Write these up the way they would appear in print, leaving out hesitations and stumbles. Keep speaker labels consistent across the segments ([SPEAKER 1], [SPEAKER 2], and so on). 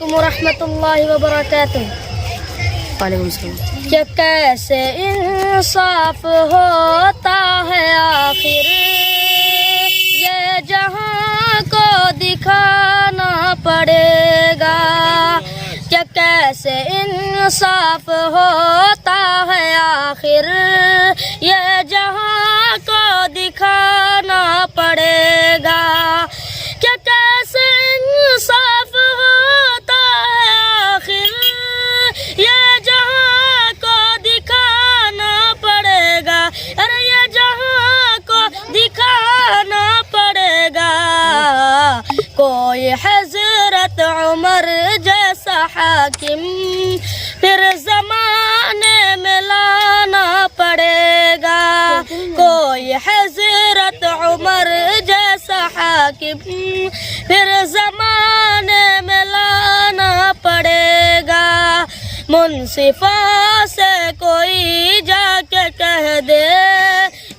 [SPEAKER 1] ورحمۃ اللہ وبرکاتہ.
[SPEAKER 2] وعلیکم السلام.
[SPEAKER 1] کہ کیسے انصاف ہوتا ہے آخر یہ جہاں کو دکھانا پڑے گا. کہ کیسے انصاف ہوتا ہے آخر یہ جہاں کو دکھانا پڑے گا. کہ کیسے انصاف ہوتا ہے آخر یہ جہاں کو دکھانا پڑے گا. ارے یہ جہاں کو دکھانا پڑے گا. کوئی حضرت عمر جیسا حاکم پھر زمانے میں لانا پڑے گا. کوئی حضرت عمر جیسا حاکم پھر زمانے میں لانا پڑے گا. منصفوں سے کوئی جا کے کہہ دے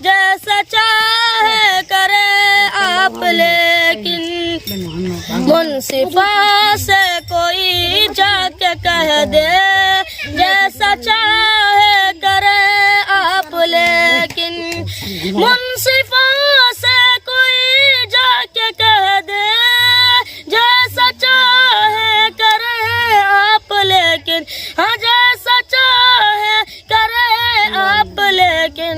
[SPEAKER 1] جیسا چاہے کرے آپ, لیکن منصفوں سے کوئی جا کے کہہ دے جیسا چاہے کرے آپ, لیکن منصفوں سے کوئی جا کے کہہ دے جیسا چاہے کرے آپ, لیکن ہاں جیسا چاہے کرے آپ, لیکن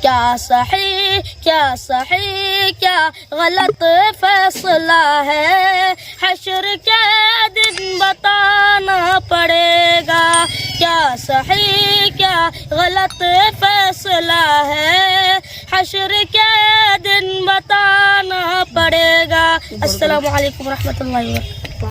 [SPEAKER 1] کیا صحیح کیا غلط فیصلہ ہے حشر کے دن بتانا پڑے گا. کیا صحیح کیا غلط فیصلہ ہے حشر کے دن بتانا پڑے گا. السلام علیکم ورحمۃ اللہ وبرکاتہ.